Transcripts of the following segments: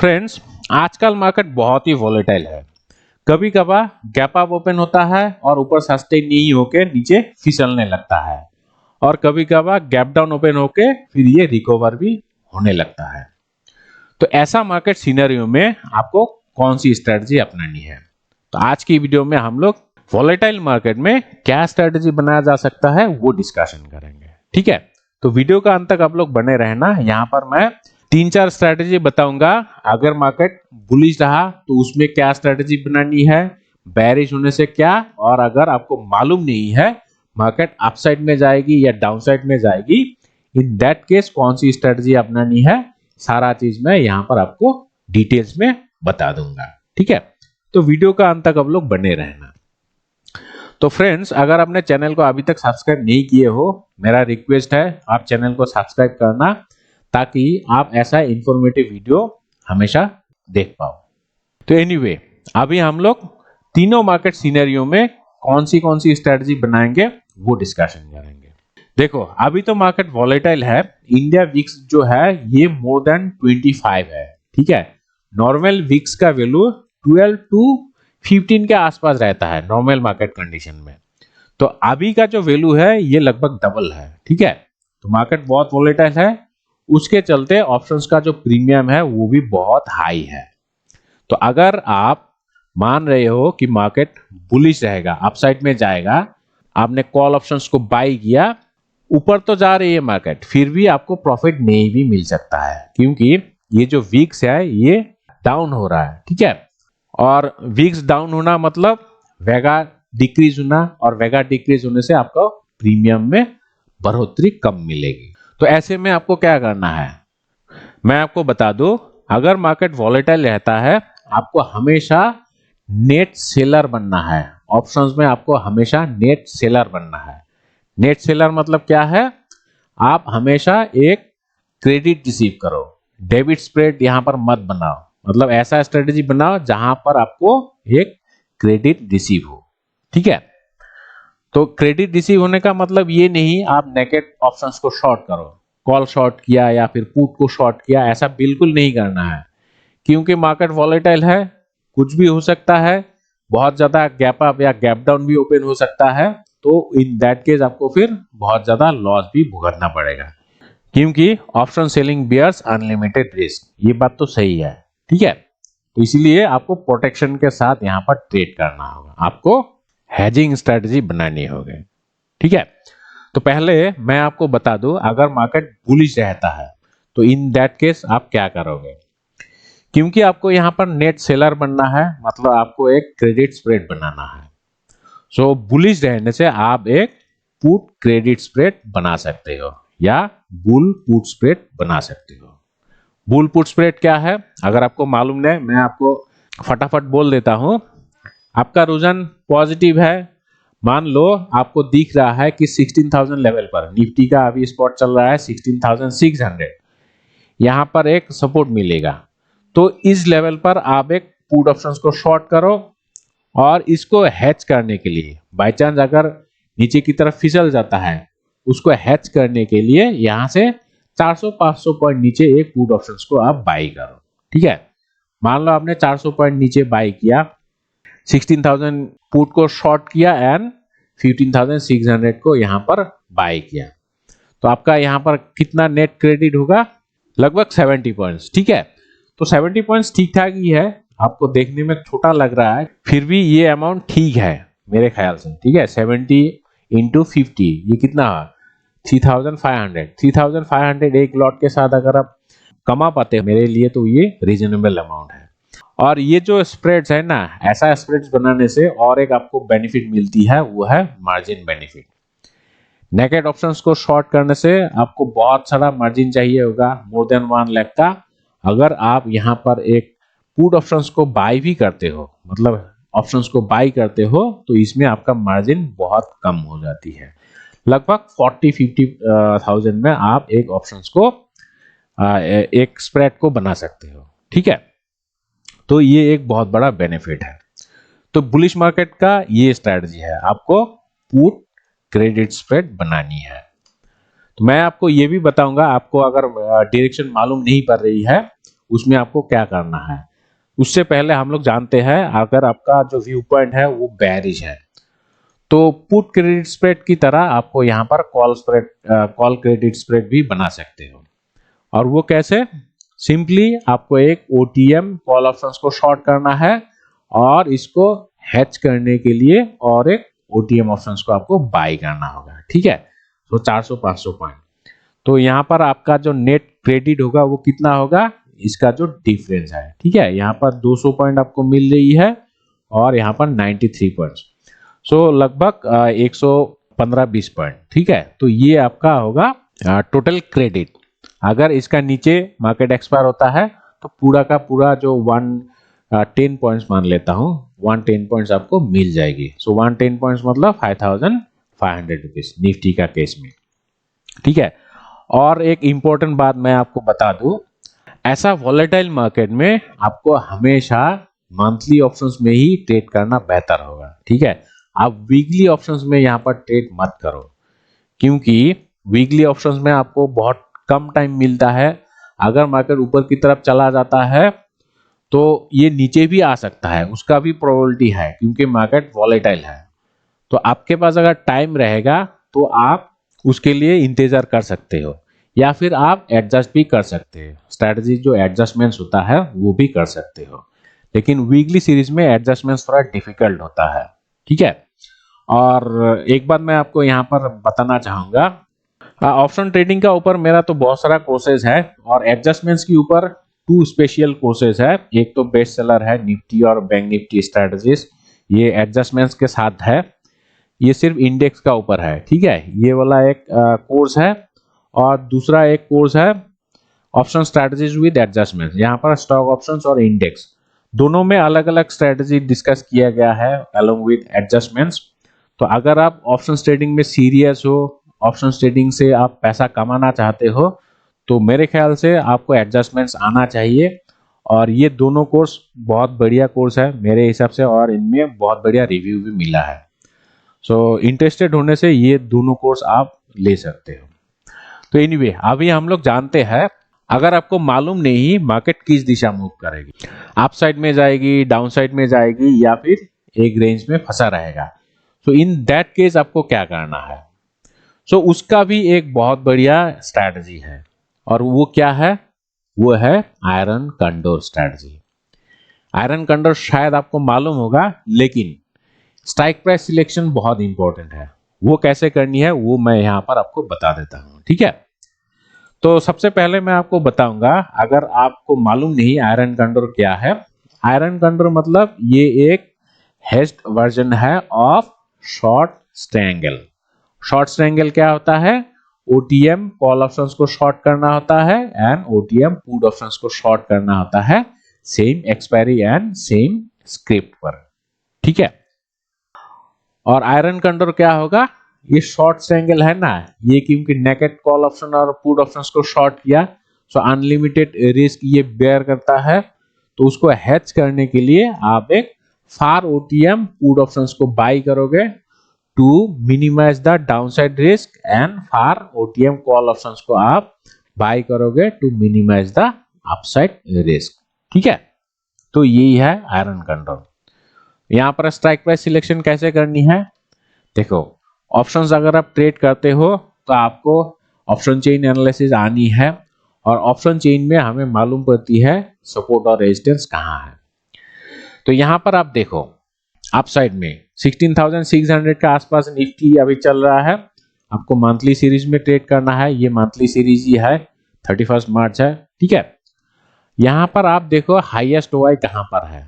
Friends, आजकल market बहुत ही volatile है। कभी कभार गैप अप ओपन होता है और ऊपर सस्टेन नहीं होके नीचे फिसलने लगता है, और कभी कभार गैप डाउन ओपन होके फिर ये रिकवर भी होने लगता है। तो ऐसा मार्केट सिनेरियो में आपको कौन सी स्ट्रेटजी अपनानी है? तो आज की वीडियो में हम लोग वॉलेटाइल मार्केट में क्या स्ट्रेटजी बनाया जा सकता है वो डिस्कशन करेंगे। ठीक है, तो वीडियो का अंत तक आप लोग बने रहना। यहाँ पर मैं 3-4 स्ट्रेटजी बताऊंगा। अगर मार्केट बुलिश रहा तो उसमें क्या स्ट्रेटजी बनानी है, बेरिश होने से क्या, और अगर आपको मालूम नहीं है मार्केट अपसाइड में जाएगी या डाउनसाइड में जाएगी, इन दैट केस कौन सी स्ट्रेटजी अपनानी है, सारा चीज मैं यहाँ पर आपको डिटेल्स में बता दूंगा। ठीक है, तो वीडियो का अंत तक आप लोग बने रहना। तो फ्रेंड्स, अगर आपने चैनल को अभी तक सब्सक्राइब नहीं किए हो, मेरा रिक्वेस्ट है आप चैनल को सब्सक्राइब करना, ताकि आप ऐसा इंफॉर्मेटिव वीडियो हमेशा देख पाओ। तो एनीवे, अभी हम लोग तीनों मार्केट सिनेरियो में कौन सी स्ट्रेटजी बनाएंगे वो डिस्कशन करेंगे। देखो, अभी तो मार्केट वॉलेटाइल है। इंडिया विक्स जो है ये मोर देन 25 है। ठीक है, नॉर्मल विक्स का वैल्यू 12 to 15 के आसपास रहता है नॉर्मल मार्केट कंडीशन में। तो अभी का जो वैल्यू है ये लगभग डबल है। ठीक है, तो मार्केट बहुत वॉलेटाइल है, उसके चलते ऑप्शंस का जो प्रीमियम है वो भी बहुत हाई है। तो अगर आप मान रहे हो कि मार्केट बुलिश रहेगा, अपसाइड में जाएगा, आपने कॉल ऑप्शंस को बाई किया, ऊपर तो जा रही है मार्केट, फिर भी आपको प्रॉफिट नहीं भी मिल सकता है, क्योंकि ये जो वीक्स है ये डाउन हो रहा है। ठीक है, और वीक्स डाउन होना मतलब वेगा डिक्रीज होना, और वेगा डिक्रीज होने से आपको प्रीमियम में बढ़ोतरी कम मिलेगी। तो ऐसे में आपको क्या करना है, मैं आपको बता दूं, अगर मार्केट वॉलेटाइल रहता है आपको हमेशा नेट सेलर बनना है। ऑप्शंस में आपको हमेशा नेट सेलर बनना है। नेट सेलर मतलब क्या है, आप हमेशा एक क्रेडिट रिसीव करो, डेबिट स्प्रेड यहां पर मत बनाओ। मतलब ऐसा स्ट्रेटेजी बनाओ जहां पर आपको एक क्रेडिट रिसीव हो। ठीक है, तो क्रेडिट रिसीव होने का मतलब ये नहीं आप नेकेड ऑप्शंस को शॉर्ट करो, कॉल शॉर्ट किया या फिर पुट को शॉर्ट किया, ऐसा बिल्कुल नहीं करना है, क्योंकि मार्केट वॉलेटाइल है, कुछ भी हो सकता है, बहुत ज्यादा गैप अप या गैप डाउन भी ओपन हो सकता है। तो इन दैट केस आपको फिर बहुत ज्यादा लॉस भी भुगतना पड़ेगा, क्योंकि option selling bears unlimited risk, ये बात तो सही है। ठीक है, तो इसलिए आपको प्रोटेक्शन के साथ यहाँ पर ट्रेड करना होगा, आपको हेजिंग स्ट्रेटजी बनानी होगी। ठीक है, तो पहले मैं आपको बता दूं, अगर मार्केट बुलिश रहता है तो इन दैट केस आप क्या करोगे, क्योंकि आपको यहाँ पर नेट सेलर बनना है, मतलब आपको एक क्रेडिट स्प्रेड बनाना है। सो बुलिश रहने से आप एक पुट क्रेडिट स्प्रेड बना सकते हो या बुल पुट स्प्रेड बना सकते हो। बुल पुट स्प्रेड क्या है, अगर आपको मालूम नहीं, मैं आपको फटाफट बोल देता हूं। आपका रुझान पॉजिटिव है, मान लो आपको दिख रहा है कि 16,000 लेवल पर निफ्टी का अभी स्पॉट चल रहा है 16,600, यहां पर एक सपोर्ट मिलेगा। तो इस लेवल पर आप एक पुट ऑप्शंस को शॉर्ट करो, और इसको हैच करने के लिए, बाय चांस अगर नीचे की तरफ फिसल जाता है, उसको हैच करने के लिए यहां से 400-500 पॉइंट नीचे एक पुट ऑप्शंस को आप बाई करो। ठीक है, मान लो आपने 400 पॉइंट नीचे बाई किया, 16,000 पुट को शॉर्ट किया एंड 15,600 को यहां पर बाई किया, तो आपका यहां पर कितना नेट क्रेडिट होगा, लगभग 70 पॉइंट्स। ठीक है, तो 70 पॉइंट्स ठीक ठाक ही है, आपको देखने में छोटा लग रहा है, फिर भी ये अमाउंट ठीक है मेरे ख्याल से। ठीक है, 70 into 50 ये कितना, 3,500 एक लॉट के साथ अगर आप कमा पाते हैं, मेरे लिए तो ये रीजनेबल अमाउंट है। और ये जो स्प्रेड्स है ना, ऐसा स्प्रेड्स बनाने से और एक आपको बेनिफिट मिलती है, वो है मार्जिन बेनिफिट। नेकेड ऑप्शंस को शॉर्ट करने से आपको बहुत सारा मार्जिन चाहिए होगा, मोर देन 1 लाख का। अगर आप यहाँ पर एक पुट ऑप्शंस को बाई भी करते हो, मतलब ऑप्शंस को बाई करते हो, तो इसमें आपका मार्जिन बहुत कम हो जाती है, लगभग 40-50,000 में आप एक ऑप्शंस को एक स्प्रेड को बना सकते हो। ठीक है, तो ये एक बहुत बड़ा बेनिफिट है। तो बुलिश मार्केट का ये स्ट्रेटजी है, आपको पुट क्रेडिट स्प्रेड बनानी है। तो मैं आपको ये भी बताऊंगा, आपको अगर डायरेक्शन मालूम नहीं पड़ रही है, उसमें आपको क्या करना है। उससे पहले हम लोग जानते हैं अगर आपका जो व्यू पॉइंट है वो बेयरिश है तो पुट क्रेडिट स्प्रेड की तरह आपको यहाँ पर कॉल क्रेडिट स्प्रेड भी बना सकते हो। और वो कैसे? सिंपली आपको एक ओटीएम कॉल ऑप्शंस को शॉर्ट करना है और इसको हैच करने के लिए और एक ओटीएम ऑप्शंस को आपको बाय करना होगा। ठीक है, तो 400-500 पॉइंट। तो यहाँ पर आपका जो नेट क्रेडिट होगा वो कितना होगा, इसका जो डिफरेंस है। ठीक है, यहाँ पर 200 पॉइंट आपको मिल रही है और यहाँ पर 93 पॉइंट, सो लगभग 115-20 पॉइंट। ठीक है, तो ये आपका होगा टोटल क्रेडिट। अगर इसका नीचे मार्केट एक्सपायर होता है तो पूरा का पूरा जो 110 पॉइंट्स मान लेता हूँ, 110 पॉइंट्स आपको मिल जाएगी। सो 110 पॉइंट्स मतलब 5500 रुपीज निफ्टी का केस में। ठीक है, और एक इंपॉर्टेंट बात मैं आपको बता दूं, ऐसा वॉलेटाइल मार्केट में आपको हमेशा मंथली ऑप्शंस में ही ट्रेड करना बेहतर होगा। ठीक है, आप वीकली ऑप्शंस में यहाँ पर ट्रेड मत करो, क्योंकि वीकली ऑप्शंस में आपको बहुत कम टाइम मिलता है। अगर मार्केट ऊपर की तरफ चला जाता है तो ये नीचे भी आ सकता है, उसका भी प्रोबेबिलिटी है क्योंकि मार्केट वॉलेटाइल है। तो आपके पास अगर टाइम रहेगा तो आप उसके लिए इंतजार कर सकते हो या फिर आप एडजस्ट भी कर सकते हैं। स्ट्रैटेजी जो एडजस्टमेंट्स होता है वो भी कर सकते हो, लेकिन वीकली सीरीज में एडजस्टमेंट्स थोड़ा डिफिकल्ट होता है। ठीक है, और एक बात मैं आपको यहाँ पर बताना चाहूंगा, ऑप्शन ट्रेडिंग का ऊपर मेरा तो बहुत सारा कोर्सेज है और एडजस्टमेंट्स के ऊपर 2 स्पेशल कोर्सेज है। एक तो बेस्ट सेलर है निफ्टी और बैंक निफ्टी स्ट्रैटेजीज, ये एडजस्टमेंट्स के साथ है, ये सिर्फ इंडेक्स का ऊपर है। ठीक है, ये वाला एक कोर्स है। और दूसरा एक कोर्स है ऑप्शन स्ट्रैटेजीज विद एडजस्टमेंट, यहाँ पर स्टॉक ऑप्शंस और इंडेक्स दोनों में अलग अलग स्ट्रैटेजी डिस्कस किया गया है अलोंग विद एडजस्टमेंट्स। तो अगर आप ऑप्शन ट्रेडिंग में सीरियस हो, ऑप्शन ट्रेडिंग से आप पैसा कमाना चाहते हो, तो मेरे ख्याल से आपको एडजस्टमेंट्स आना चाहिए। और ये दोनों कोर्स बहुत बढ़िया कोर्स है मेरे हिसाब से, और इनमें बहुत बढ़िया रिव्यू भी मिला है। सो इंटरेस्टेड होने से ये दोनों कोर्स आप ले सकते हो। तो एनीवे अभी हम लोग जानते हैं, अगर आपको मालूम नहीं मार्केट किस दिशा मूव करेगी, अप साइड में जाएगी, डाउन साइड में जाएगी, या फिर एक रेंज में फंसा रहेगा, तो इन दैट केस आपको क्या करना है। सो उसका भी एक बहुत बढ़िया स्ट्रैटेजी है, और वो क्या है, वो है आयरन कंडोर स्ट्रैटेजी। आयरन कंडोर शायद आपको मालूम होगा, लेकिन स्ट्राइक प्राइस सिलेक्शन बहुत इंपॉर्टेंट है। वो कैसे करनी है वो मैं यहाँ पर आपको बता देता हूँ। ठीक है, तो सबसे पहले मैं आपको बताऊंगा, अगर आपको मालूम नहीं आयरन कंडोर क्या है, आयरन कंडोर मतलब ये एक हेज्ड वर्जन है of short triangle. Short triangle क्या होता है, ओटीएम कॉल ऑप्शंस को शॉर्ट करना होता है एंड ओटीएम पुट ऑप्शंस को शॉर्ट करना होता है same expiry and same script पर। ठीक है, और आयरन कंडोर क्या होगा, ये शॉर्ट ट्रायंगल है ना, ये क्योंकि नेकेड कॉल ऑप्शन और पुट ऑप्शंस को शॉर्ट किया, सो अनलिमिटेड रिस्क ये बेयर करता है। तो उसको हैच करने के लिए आप एक फार ओटीएम पुट ऑप्शंस को बाय करोगे to minimize the downside risk, and far OTM call options को आप बाय करोगे to minimize the upside risk. ठीक है, तो यही है आयरन कंडोर। यहाँ पर स्ट्राइक प्राइस सिलेक्शन कैसे करनी है, देखो ऑप्शंस अगर आप ट्रेड करते हो तो आपको ऑप्शन चेन एनालिसिस आनी है, और ऑप्शन चेन में हमें मालूम पड़ती है सपोर्ट और रेजिस्टेंस कहाँ है। तो यहाँ पर आप देखो अपसाइड में 16,600 के आसपास निफ्टी अभी चल रहा है, आपको मंथली सीरीज में ट्रेड करना है, ये मंथली सीरीज ही है, 31 मार्च है। ठीक है, यहाँ पर आप देखो हाईएस्ट वाई कहाँ पर है,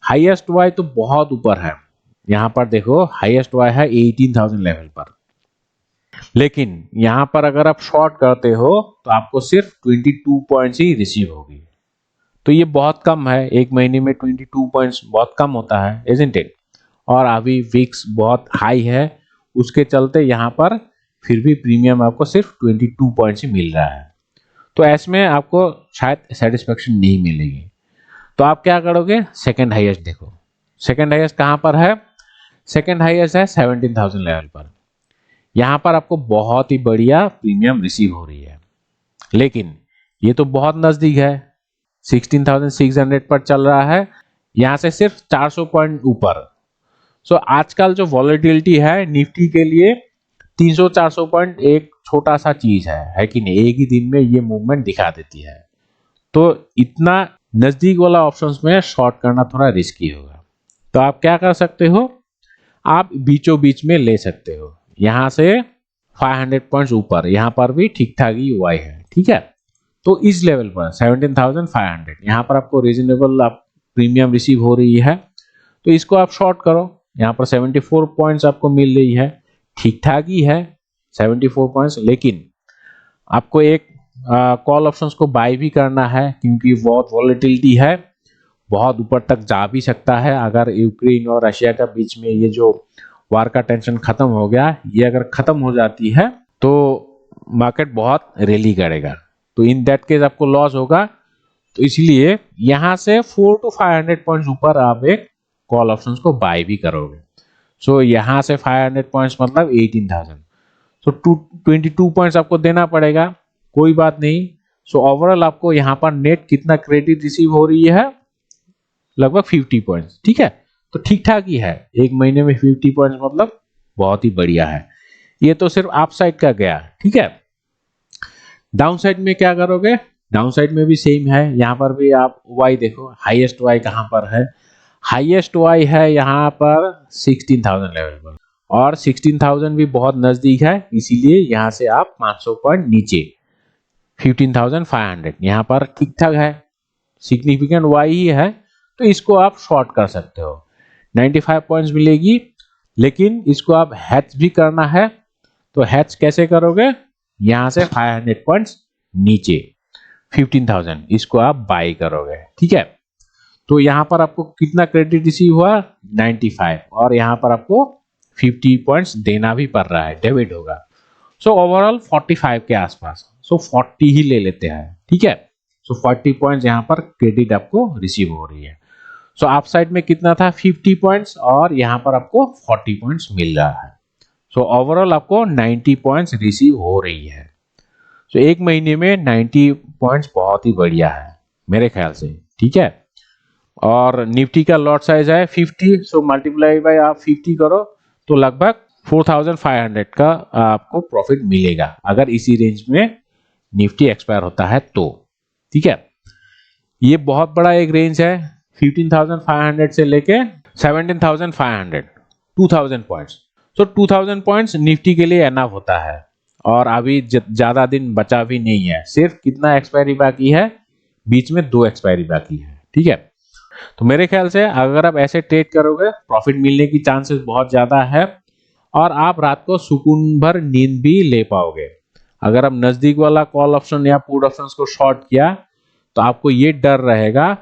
हाईएस्ट वाई तो बहुत ऊपर है, यहाँ पर देखो हाईएस्ट वाई है 18,000 लेवल पर। लेकिन यहाँ पर अगर आप शॉर्ट करते हो तो आपको सिर्फ 22 पॉइंट्स ही रिसीव होगी, तो ये बहुत कम है, एक महीने में 22 पॉइंट्स बहुत कम होता है, इजंट इट। और अभी विक्स बहुत हाई है, उसके चलते यहाँ पर फिर भी प्रीमियम आपको सिर्फ 22 पॉइंट्स ही मिल रहा है, तो ऐसमें आपको शायद सेटिस्फेक्शन नहीं मिलेगी। तो आप क्या करोगे, सेकंड हाईएस्ट देखो, सेकंड हाईएस्ट कहाँ पर है, सेकंड हाईएस्ट है 17,000 लेवल पर। यहाँ पर आपको बहुत ही बढ़िया प्रीमियम रिसीव हो रही है, लेकिन ये तो बहुत नजदीक है, 16,600 पर चल रहा है, यहां से सिर्फ 400 पॉइंट ऊपर। सो आजकल जो वॉलेटिलिटी है निफ्टी के लिए 300-400 पॉइंट एक छोटा सा चीज है कि नहीं? एक ही दिन में ये मूवमेंट दिखा देती है। तो इतना नजदीक वाला ऑप्शंस में शॉर्ट करना थोड़ा रिस्की होगा। तो आप क्या कर सकते हो, आप बीचों बीच में ले सकते हो। यहां से 500 पॉइंट्स ऊपर, यहां पर भी ठीक ठाक ही हुआ है, ठीक है। तो इस लेवल पर 17,500 यहां पर आपको रीजनेबल आप प्रीमियम रिसीव हो रही है, तो इसको आप शॉर्ट करो। यहां पर 74 पॉइंट्स आपको मिल रही है, ठीक ठाक ही है 74 पॉइंट्स, लेकिन आपको एक कॉल ऑप्शंस को बाय भी करना है, क्योंकि बहुत वॉलेटिलिटी है, बहुत ऊपर तक जा भी सकता है। अगर यूक्रेन और रशिया का बीच में ये जो वार का टेंशन खत्म हो गया, ये अगर खत्म हो जाती है तो मार्केट बहुत रैली करेगा, तो इन दैट केस आपको लॉस होगा। तो इसलिए यहां से 400 to 500 पॉइंट्स ऊपर आप एक कॉल ऑप्शंस को बाय भी करोगे। सो यहां से 500 पॉइंट्स मतलब 18,000, सो 22 पॉइंट्स आपको देना पड़ेगा, कोई बात नहीं। सो ओवरऑल आपको यहां पर नेट कितना क्रेडिट रिसीव हो रही है, लगभग 50 पॉइंट्स, ठीक है। तो ठीक ठाक ही है, एक महीने में 50 पॉइंट्स मतलब बहुत ही बढ़िया है। ये तो सिर्फ अप साइड का गया, ठीक है। डाउन साइड में क्या करोगे, डाउन साइड में भी सेम है। यहां पर भी आप वाई देखो, हाईएस्ट वाई कहां पर है, हाईएस्ट वाई है यहां पर 16,000 लेवल पर, और 16,000 भी बहुत नजदीक है, इसीलिए यहां से आप 500 पॉइंट नीचे 15,500 यहां पर ठीक ठाक है, सिग्निफिकेंट वाई ही है, तो इसको आप शॉर्ट कर सकते हो। 95 पॉइंट्स मिलेगी, लेकिन इसको आप हैच भी करना है। तो हैच कैसे करोगे, यहां से 500 पॉइंट्स नीचे 15,000 इसको आप बाय करोगे, ठीक है। तो यहां पर आपको कितना क्रेडिट रिसीव हुआ, 95, और यहां पर आपको 50 पॉइंट्स देना भी पड़ रहा है, डेबिट होगा। सो ओवरऑल 45 के आसपास, सो 40 ही ले लेते हैं, ठीक है। सो 40 पॉइंट्स यहां पर क्रेडिट आपको रिसीव हो रही है। सो अप साइड में कितना था, 50 पॉइंट्स, और यहां पर आपको 40 पॉइंट्स मिल रहा है। सो ओवरऑल आपको 90 पॉइंट्स रिसीव हो रही है। सो एक महीने में 90 पॉइंट्स बहुत ही बढ़िया है मेरे ख्याल से, ठीक है। और निफ्टी का लॉट साइज है 50, सो मल्टीप्लाई बाय आप 50 करो तो लगभग 4,500 का आपको प्रॉफिट मिलेगा, अगर इसी रेंज में निफ्टी एक्सपायर होता है तो, ठीक है। ये बहुत बड़ा एक रेंज है, 15,500 से लेके 17,500, 2,000 पॉइंट्स। सो 2,000 पॉइंट्स निफ्टी के लिए एनफ होता है, और अभी ज्यादा दिन बचा भी नहीं है, सिर्फ कितना एक्सपायरी बाकी है, बीच में 2 एक्सपायरी बाकी है, ठीक है। तो मेरे ख्याल से अगर आप ऐसे ट्रेड करोगे, प्रॉफिट मिलने की चांसेस बहुत ज्यादा है, और आप रात को सुकून भर नींद भी ले पाओगे। अगर आप नजदीक वाला कॉल ऑप्शन या पुट ऑप्शंस को शॉर्ट किया, तो आपको ये डर रहेगा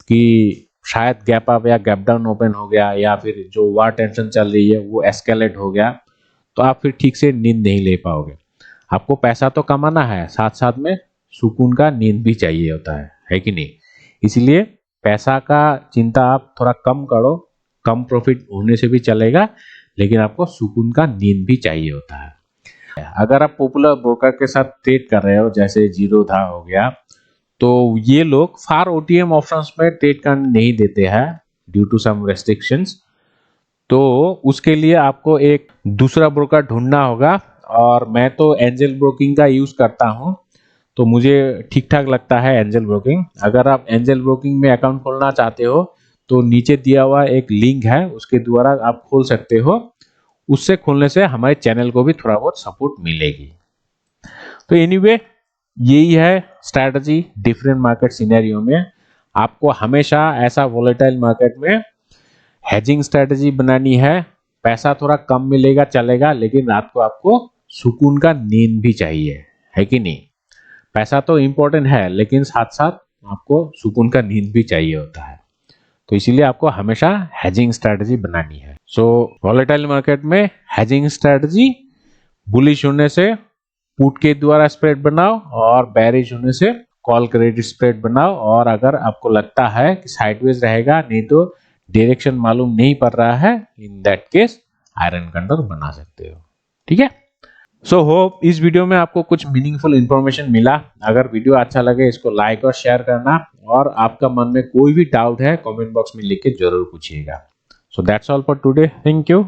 कि शायद गैप अप या गैप डाउन ओपन हो गया, या फिर जो वार टेंशन चल रही है वो एस्केलेट हो गया, तो आप फिर ठीक से नींद नहीं ले पाओगे। आपको पैसा तो कमाना है, साथ साथ में सुकून का नींद भी चाहिए होता है कि नहीं? इसलिए पैसा का चिंता आप थोड़ा कम करो, कम प्रॉफिट होने से भी चलेगा, लेकिन आपको सुकून का नींद भी चाहिए होता है। अगर आप पॉपुलर ब्रोकर के साथ ट्रेड कर रहे हो, जैसे जीरोधा हो गया, तो ये लोग फार ओटीएम ऑप्शंस में ट्रेड करने नहीं देते हैं ड्यू टू सम रेस्ट्रिक्शंस। तो उसके लिए आपको एक दूसरा ब्रोकर ढूंढना होगा, और मैं तो एंजल ब्रोकिंग का यूज करता हूं, तो मुझे ठीक ठाक लगता है एंजल ब्रोकिंग। अगर आप एंजल ब्रोकिंग में अकाउंट खोलना चाहते हो, तो नीचे दिया हुआ एक लिंक है, उसके द्वारा आप खोल सकते हो। उससे खोलने से हमारे चैनल को भी थोड़ा बहुत सपोर्ट मिलेगी। तो एनीवे, यही है स्ट्रैटेजी डिफरेंट मार्केट सिनेरियो में। आपको हमेशा ऐसा वोलेटाइल मार्केट में हेजिंग स्ट्रैटेजी बनानी है। पैसा थोड़ा कम मिलेगा चलेगा, लेकिन रात को आपको सुकून का नींद भी चाहिए, है कि नहीं? पैसा तो इंपॉर्टेंट है, लेकिन साथ साथ आपको सुकून का नींद भी चाहिए होता है। तो इसीलिए आपको हमेशा हेजिंग स्ट्रैटेजी बनानी है। सो वोलेटाइल मार्केट में हेजिंग स्ट्रैटेजी, बुलिश होने से पुट के द्वारा स्प्रेड बनाओ, और बेरिश होने से कॉल क्रेडिट स्प्रेड बनाओ। और अगर आपको लगता है कि साइडवेज रहेगा, नहीं तो डायरेक्शन मालूम नहीं पड़ रहा है, in that case iron candle बना सकते हो, ठीक है। सो होप इस वीडियो में आपको कुछ मीनिंगफुल इंफॉर्मेशन मिला। अगर वीडियो अच्छा लगे इसको लाइक और शेयर करना, और आपका मन में कोई भी डाउट है कमेंट बॉक्स में लिख के जरूर पूछिएगा। So that's all for today, thank you.